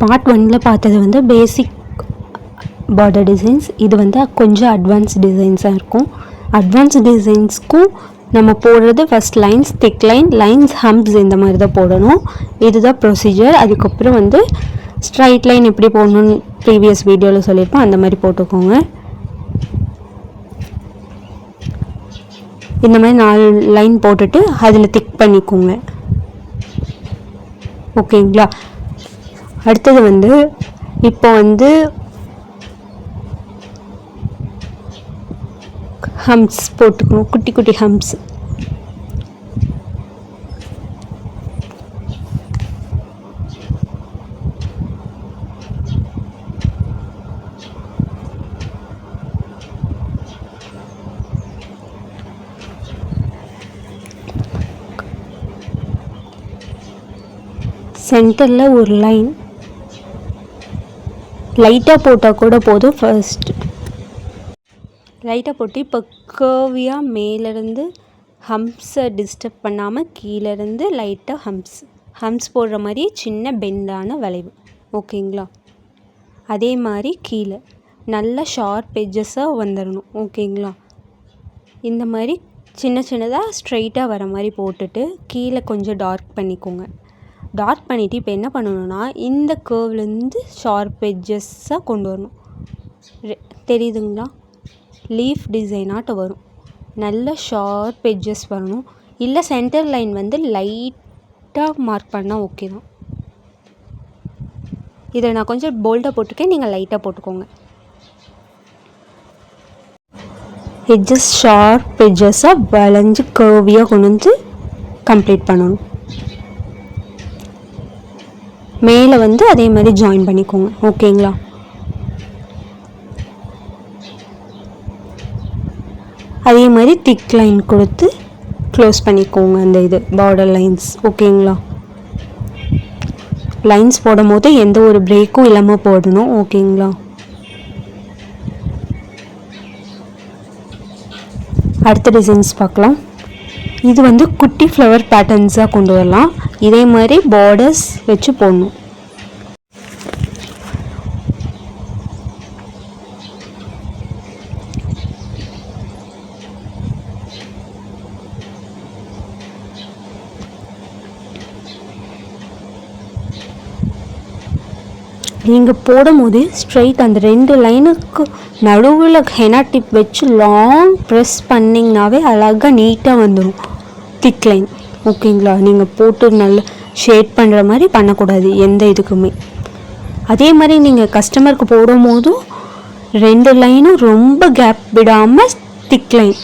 Part 1ல் பார்த்தது வந்து பேசிக் பார்டர் டிசைன்ஸ். இது வந்து கொஞ்சம் அட்வான்ஸ் டிசைன்ஸாக இருக்கும். அட்வான்ஸ் டிசைன்ஸ்க்கும் நம்ம போடுறது ஃபஸ்ட் லைன்ஸ், திக் லைன்ஸ், ஹம்ப்ஸ் இந்த மாதிரி தான் போடணும். இதுதான் ப்ரொசீஜர். அதுக்கப்புறம் வந்து ஸ்ட்ரைட் லைன் எப்படி போடணும்னு ப்ரீவியஸ் வீடியோவில் சொல்லியிருப்போம், அந்த மாதிரி போட்டுக்கோங்க. இந்த மாதிரி 4 லைன் போட்டுட்டு அதில் திக் பண்ணிக்கோங்க. ஓகேங்களா? அடுத்தது வந்து இப்போ வந்து ஹம்ப்ஸ் போட்டுக்கணும், குட்டி குட்டி ஹம்ப்ஸ். சென்டரில் ஒரு லைன் லைட்டாக போட்டால் கூட போதும். ஃபர்ஸ்ட் லைட்டாக போட்டு இப்போ கர்வியாக மேலேருந்து ஹம்ப்ஸை டிஸ்டர்ப் பண்ணாமல் கீழேருந்து லைட்டாக ஹம்ப்ஸ் போடுற மாதிரி சின்ன பெண்டான வளைவு. ஓகேங்களா? அதே மாதிரி கீழே நல்ல ஷார்ப் எட்ஜஸாக வந்துடணும். ஓகேங்களா? இந்த மாதிரி சின்ன சின்னதாக ஸ்ட்ரைட்டாக வர மாதிரி போட்டுட்டு கீழே கொஞ்சம் டார்க் பண்ணிக்கோங்க. டார்க் பண்ணிவிட்டு இப்போ என்ன பண்ணணுன்னா இந்த கர்வ்லேருந்து ஷார்ப் எட்ஜஸாக கொண்டு வரணும். தெரியுதுங்களா? லீஃப் டிசைனாட்ட வரும். நல்ல ஷார்ப் எட்ஜஸ் வரணும். இல்லை சென்டர் லைன் வந்து லைட்டாக மார்க் பண்ணால் ஓகே தான். இதை நான் கொஞ்சம் போல்டாக போட்டுருக்கேன், நீங்கள் லைட்டாக போட்டுக்கோங்க. எட்ஜஸ் ஷார்ப் எட்ஜஸாக வளைஞ்சு கர்வியாக கொண்டு வந்து கம்ப்ளீட் பண்ணணும். மேலே வந்து அதே மாதிரி ஜாயின் பண்ணிக்கோங்க. ஓகேங்களா? அதே மாதிரி திக் லைன் கொடுத்து க்ளோஸ் பண்ணிக்கோங்க அந்த இது பார்டர் லைன்ஸ். ஓகேங்களா? லைன்ஸ் போடும் போது எந்த ஒரு பிரேக்கும் இல்லாமல் போடணும். ஓகேங்களா? அடுத்த டிசைன்ஸ் பார்க்கலாம். இது வந்து குட்டி ஃப்ளவர் பேட்டர்ன்ஸாக கொண்டு வரலாம். இதே மாதிரி பார்டர்ஸ் வச்சு போடணும். நீங்கள் போடும் போது ஸ்ட்ரைட் அந்த 2 லைனுக்கு நடுவில் ஹெனா டிப் வச்சு லாங் ப்ரெஸ் பண்ணிங்கனாவே அழகாக நீட்டாக வந்துடும் திக் லைன். ஓகேங்களா? நீங்கள் போட்டு நல்ல ஷேட் பண்ணுற மாதிரி பண்ணக்கூடாது எந்த இதுக்குமே. அதே மாதிரி நீங்கள் கஸ்டமருக்கு போடும் போதும் 2 லைனும் ரொம்ப கேப் விடாமல் thick line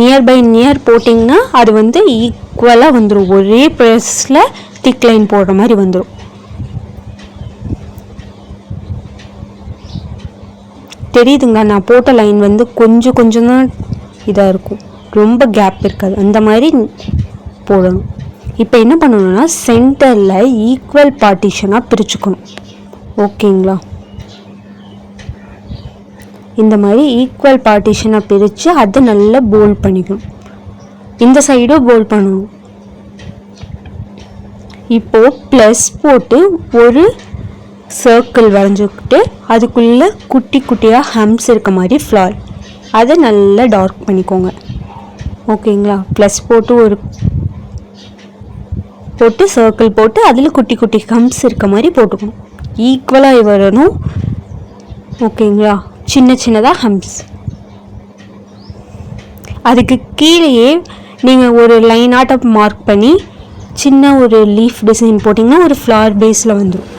near by near போட்டிங்கன்னா அது வந்து ஈக்குவலாக வந்துடும். ஒரே ப்ரெஸ்ஸில் திக் லைன் போடுற மாதிரி வந்துடும். தெரியுதுங்களா? நான் போட்ட லைன் வந்து கொஞ்சம் கொஞ்சம் தான் இதாக இருக்கும், ரொம்ப கேப் இருக்காது. அந்த மாதிரி போடணும். இப்போ என்ன பண்ணணும்னா சென்டரில் ஈக்குவல் பார்ட்டிஷனாக பிரிச்சுக்கணும். ஓகேங்களா? இந்த மாதிரி ஈக்குவல் பார்ட்டிஷனாக பிரித்து அதை நல்லா போல்ட் பண்ணிக்கணும். இந்த சைடும் போல்ட் பண்ணணும். இப்போது ப்ளஸ் போட்டு ஒரு சர்க்கிள் வரைஞ்சிக்கிட்டு அதுக்குள்ளே குட்டி குட்டியாக ஹம்ப்ஸ் இருக்க மாதிரி ஃப்ளார் அதை நல்லா டார்க் பண்ணிக்கோங்க. ஓகேங்களா? ப்ளஸ் போட்டு சர்க்கிள் போட்டு அதில் குட்டி குட்டி ஹம்ப்ஸ் இருக்க மாதிரி போட்டுக்கணும். ஈக்குவலாக வரணும். ஓகேங்களா? சின்ன சின்னதாக ஹம்ப்ஸ். அதுக்கு கீழேயே நீங்கள் ஒரு லைன் ஆட்டப் மார்க் பண்ணி சின்ன ஒரு லீஃப் டிசைன் போட்டிங்கன்னா ஒரு ஃப்ளார் பேஸில் வந்துடும்.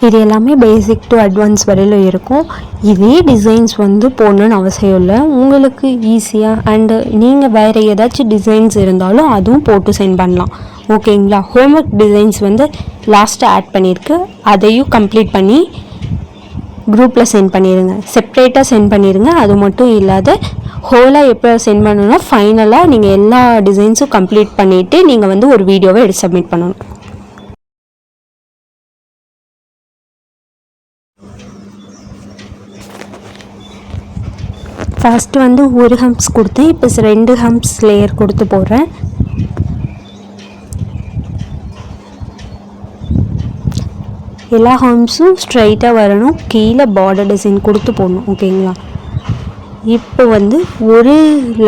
இது எல்லாமே பேசிக் டு அட்வான்ஸ் வரையில் இருக்கும். இதே டிசைன்ஸ் வந்து போடணுன்னு அவசியம் இல்லை. உங்களுக்கு ஈஸியாக அண்டு நீங்கள் வேறு ஏதாச்சும் டிசைன்ஸ் இருந்தாலும் அதுவும் போட்டு சென்ட் பண்ணலாம். ஓகேங்களா? ஹோம்ஒர்க் டிசைன்ஸ் வந்து லாஸ்ட்டாக ஆட் பண்ணியிருக்கு, அதையும் கம்ப்ளீட் பண்ணி குரூப்பில் சென்ட் பண்ணிடுங்க. செப்ரேட்டாக சென்ட் பண்ணிடுங்க. அது மட்டும் இல்லாத ஹோலாக எப்போ சென்ட் பண்ணணும்னா ஃபைனலாக நீங்கள் எல்லா டிசைன்ஸும் கம்ப்ளீட் பண்ணிவிட்டு நீங்கள் வந்து ஒரு வீடியோவை எடுத்து சப்மிட் பண்ணணும். ஃபஸ்ட்டு வந்து ஒரு ஹம்ப்ஸ் கொடுத்தேன், இப்போ 2 ஹம்ப்ஸ் லேயர் கொடுத்து போடுறேன். எல்லா ஹார்ம்ஸும் ஸ்ட்ரைட்டாக வரணும், கீழே பார்டர் டிசைன் கொடுத்து போடணும். ஓகேங்களா? இப்போ வந்து ஒரு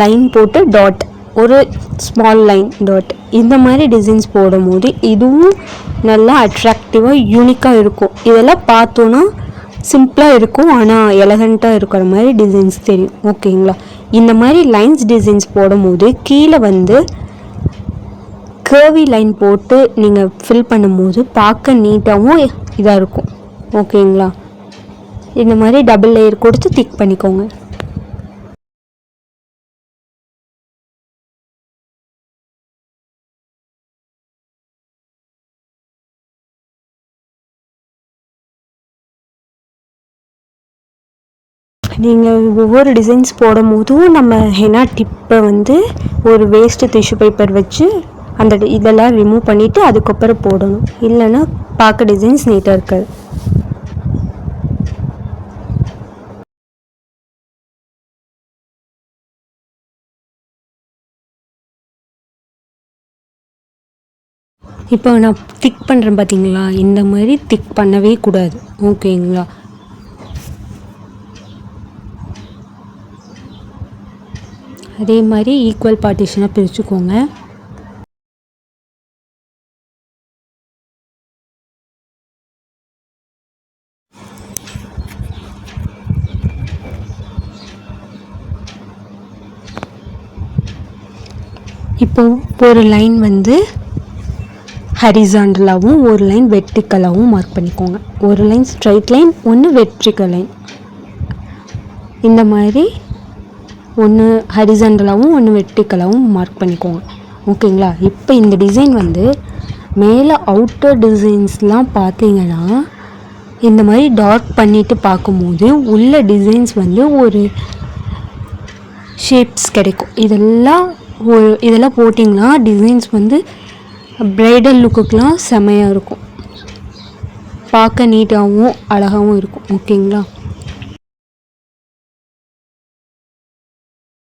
லைன் போட்டு டாட், ஒரு ஸ்மால் லைன் டாட், இந்த மாதிரி டிசைன்ஸ் போடும் போது இதுவும் நல்லா அட்ராக்டிவாக யூனிக்காக இருக்கும். இதெல்லாம் பார்த்தோன்னா சிம்பிளாக இருக்கும், ஆனால் எலகண்ட்டாக இருக்கிற மாதிரி டிசைன்ஸ் தெரியும். ஓகேங்களா? இந்த மாதிரி லைன்ஸ் டிசைன்ஸ் போடும்போது கீழே வந்து கர்வி லைன் போட்டு நீங்கள் ஃபில் பண்ணும்போது பார்க்க நீட்டாகவும் இதாக இருக்கும். ஓகேங்களா? இந்த மாதிரி டபுள் லேயர் கொடுத்து திக் பண்ணிக்கோங்க. நீங்கள் ஒவ்வொரு டிசைன்ஸ் போடும் போதும் நம்ம ஹெனா டிப்பை வந்து ஒரு வேஸ்ட்டு டிஷ்யூ பேப்பர் வச்சு அந்த இதெல்லாம் ரிமூவ் பண்ணிவிட்டு அதுக்கப்புறம் போடணும், இல்லைன்னா பார்க்க டிசைன்ஸ் நீட்டாக இருக்காது. இப்போ நான் திக் பண்ணுறேன் பார்த்தீங்களா, இந்த மாதிரி திக் பண்ணவே கூடாது. ஓகேங்களா? அதே மாதிரி ஈக்குவல் பார்ட்டிஷனாக பிரிச்சுக்கோங்க. இப்போது ஒரு லைன் வந்து ஹரிசாண்டலாகவும் ஒரு லைன் வெர்டிக்கலாகவும் மார்க் பண்ணிக்கோங்க. ஒரு லைன் ஸ்ட்ரைட் லைன், ஒன்று வெர்டிக்கல் லைன். இந்த மாதிரி ஒன்று ஹரிசாண்டலாகவும் ஒன்று வெர்டிக்கலாகவும் மார்க் பண்ணிக்கோங்க. ஓகேங்களா? இப்போ இந்த டிசைன் வந்து மேலே அவுட்டர் டிசைன்ஸ்லாம் பார்த்தீங்கன்னா இந்த மாதிரி டார்க் பண்ணிவிட்டு பார்க்கும்போது உள்ள டிசைன்ஸ் வந்து ஒரு ஷேப்ஸ் கிடைக்கும். இதெல்லாம் போட்டிங்கன்னா டிசைன்ஸ் வந்து ப்ரைடல் லுக்குக்கெலாம் செமையாக இருக்கும், பார்க்க நீட்டாகவும் அழகாகவும் இருக்கும். ஓகேங்களா?